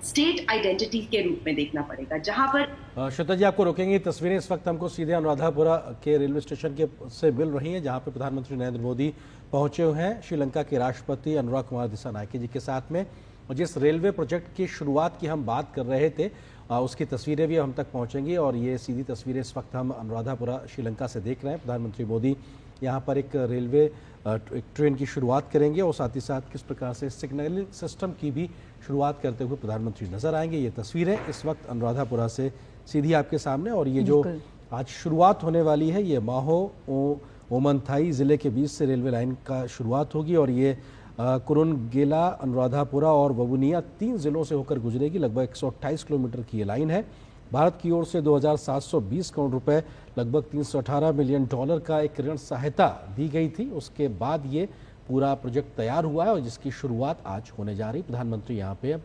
State identity के रूप में देखना पड़ेगा, जहां पर श्वेता जी आपको रोकेंगे। तस्वीरें इस वक्त हमको सीधे अनुराधापुरा के रेलवे स्टेशन के से मिल रही हैं, जहां पे प्रधानमंत्री नरेंद्र मोदी पहुंचे हुए हैं श्रीलंका के राष्ट्रपति अनुराग कुमार दिसानायके जी के साथ में। और जिस रेलवे प्रोजेक्ट की शुरुआत की हम बात कर रहे थे उसकी तस्वीरें भी हम तक पहुंचेंगी। और ये सीधी तस्वीरें इस वक्त हम अनुराधापुरा श्रीलंका से देख रहे हैं। प्रधानमंत्री मोदी यहाँ पर एक रेलवे एक ट्रेन की शुरुआत करेंगे और साथ ही साथ किस प्रकार से सिग्नलिंग सिस्टम की भी शुरुआत करते हुए प्रधानमंत्री नजर आएंगे। ये तस्वीरें इस वक्त अनुराधापुरा से सीधी आपके सामने। और ये जो आज शुरुआत होने वाली है, ये माहो ओमनथाई ज़िले के बीच से रेलवे लाइन का शुरुआत होगी। और ये कुरुनगेला, अनुराधापुरा और ववुनिया 3 जिलों से होकर गुजरेगी। लगभग 128 किलोमीटर की ये लाइन है। भारत की ओर से 2,720 करोड़ रुपए, लगभग $318 मिलियन का एक ऋण सहायता दी गई थी। उसके बाद ये पूरा प्रोजेक्ट तैयार हुआ है और जिसकी शुरुआत आज होने जा रही। प्रधानमंत्री यहाँ पे अब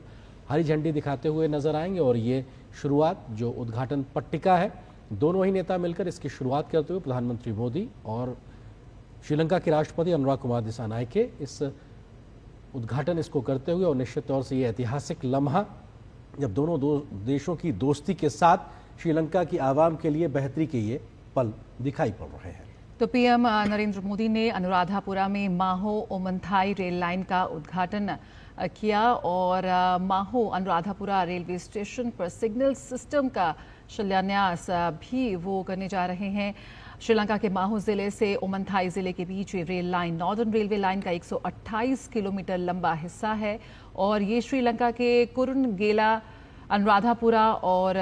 हरी झंडी दिखाते हुए नजर आएंगे। और ये शुरुआत जो उद्घाटन पट्टिका है, दोनों ही नेता मिलकर इसकी शुरुआत करते हुए प्रधानमंत्री मोदी और श्रीलंका के राष्ट्रपति अनुराग कुमार दिसानायके इस उद्घाटन इसको करते हुए। और निश्चित तौर से ये ऐतिहासिक लम्हा जब दोनों देशों की दोस्ती के साथ श्रीलंका की आवाम के लिए बेहतरी के ये पल दिखाई पड़ रहे हैं। तो पीएम नरेंद्र मोदी ने अनुराधापुरा में माहो ओमनथाई रेल लाइन का उद्घाटन किया और माहो अनुराधापुरा रेलवे स्टेशन पर सिग्नल सिस्टम का शिलान्यास भी वो करने जा रहे हैं। श्रीलंका के माहो जिले से ओमनथाई जिले के बीच ये rail line northern railway line का 128 किलोमीटर लंबा हिस्सा है। और ये श्रीलंका के कुरुनगेला, अनुराधापुरा और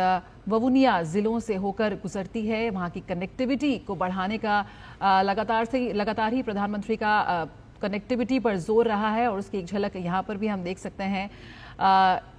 ववुनिया जिलों से होकर गुजरती है। वहाँ की कनेक्टिविटी को बढ़ाने का लगातार ही प्रधानमंत्री का कनेक्टिविटी पर जोर रहा है। और उसकी एक झलक यहाँ पर भी हम देख सकते हैं।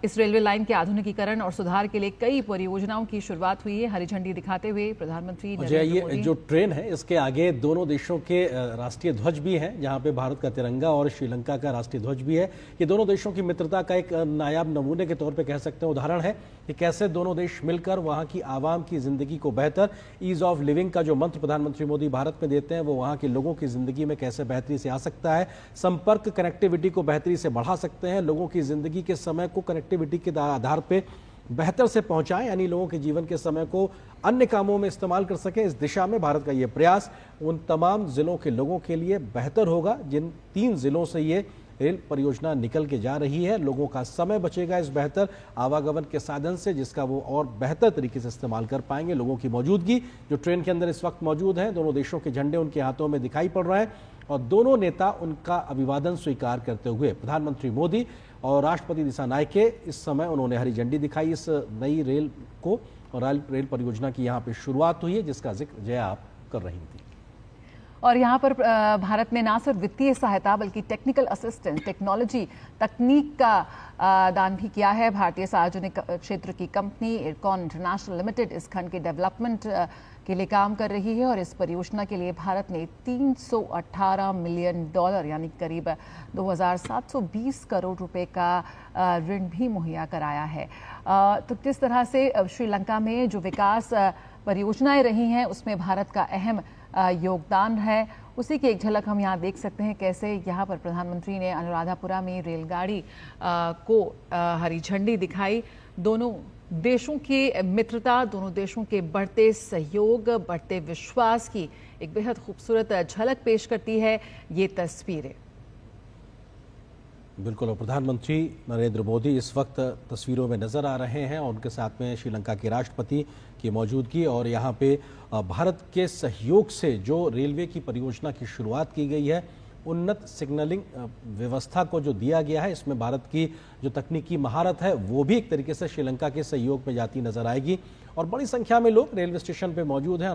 इस रेलवे लाइन के आधुनिकीकरण और सुधार के लिए कई परियोजनाओं की शुरुआत हुई है। हरी झंडी दिखाते हुए प्रधानमंत्री ये जो ट्रेन है, इसके आगे दोनों देशों के राष्ट्रीय ध्वज भी हैं, जहां पे भारत का तिरंगा और श्रीलंका का राष्ट्रीय ध्वज भी है। ये दोनों देशों की मित्रता का एक नायाब नमूने के तौर पे कह सकते हैं, उदाहरण है कि कैसे दोनों देश मिलकर वहां की आवाम की जिंदगी को बेहतर, ईज ऑफ लिविंग का जो मंत्र प्रधानमंत्री मोदी भारत में देते हैं, वो वहां के लोगों की जिंदगी में कैसे बेहतरी से आ सकता है। संपर्क, कनेक्टिविटी को बेहतरी से बढ़ा सकते हैं। लोगों की जिंदगी के समय को कनेक्टिविटी के आधार पे बेहतर से पहुंचाएं, यानी लोगों के जीवन के समय को अन्य कामों में इस्तेमाल कर सकें। इस दिशा में भारत का ये प्रयास उन तमाम जिलों के लोगों के लिए बेहतर होगा जिन 3 जिलों से ये रेल परियोजना निकल के जा रही है। लोगों का समय बचेगा इस बेहतर आवागमन के साधन से, जिसका वो और बेहतर तरीके से इस्तेमाल कर पाएंगे। लोगों की मौजूदगी जो ट्रेन के अंदर इस वक्त मौजूद है, दोनों देशों के झंडे उनके हाथों में दिखाई पड़ रहे हैं और दोनों नेता उनका अभिवादन स्वीकार करते हुए प्रधानमंत्री मोदी और राष्ट्रपति दिसानायके इस समय उन्होंने हरी झंडी दिखाई इस नई रेल को। और रेल परियोजना की यहाँ पे शुरुआत हुई है, जिसका जिक्र जया आप कर रही थी। और यहाँ पर भारत ने न सिर्फ वित्तीय सहायता बल्कि टेक्निकल असिस्टेंस, टेक्नोलॉजी, तकनीक का दान भी किया है। भारतीय सार्वजनिक क्षेत्र की कंपनी इरकॉन इंटरनेशनल लिमिटेड इस खंड के डेवलपमेंट के लिए काम कर रही है। और इस परियोजना के लिए भारत ने $318 मिलियन यानी करीब 2,720 करोड़ रुपए का ऋण भी मुहैया कराया है। तो किस तरह से श्रीलंका में जो विकास परियोजनाएं रही हैं उसमें भारत का अहम योगदान है, उसी की एक झलक हम यहाँ देख सकते हैं। कैसे यहाँ पर प्रधानमंत्री ने अनुराधापुरा में रेलगाड़ी को हरी झंडी दिखाई। दोनों देशों की मित्रता, दोनों देशों के बढ़ते सहयोग, बढ़ते विश्वास की एक बेहद खूबसूरत झलक पेश करती है ये तस्वीरें। बिल्कुल। और प्रधानमंत्री नरेंद्र मोदी इस वक्त तस्वीरों में नजर आ रहे हैं और उनके साथ में श्रीलंका के राष्ट्रपति की मौजूदगी। और यहाँ पे भारत के सहयोग से जो रेलवे की परियोजना की शुरुआत की गई है, उन्नत सिग्नलिंग व्यवस्था को जो दिया गया है, इसमें भारत की जो तकनीकी महारत है वो भी एक तरीके से श्रीलंका के सहयोग में जाती नजर आएगी। और बड़ी संख्या में लोग रेलवे स्टेशन पे मौजूद हैं।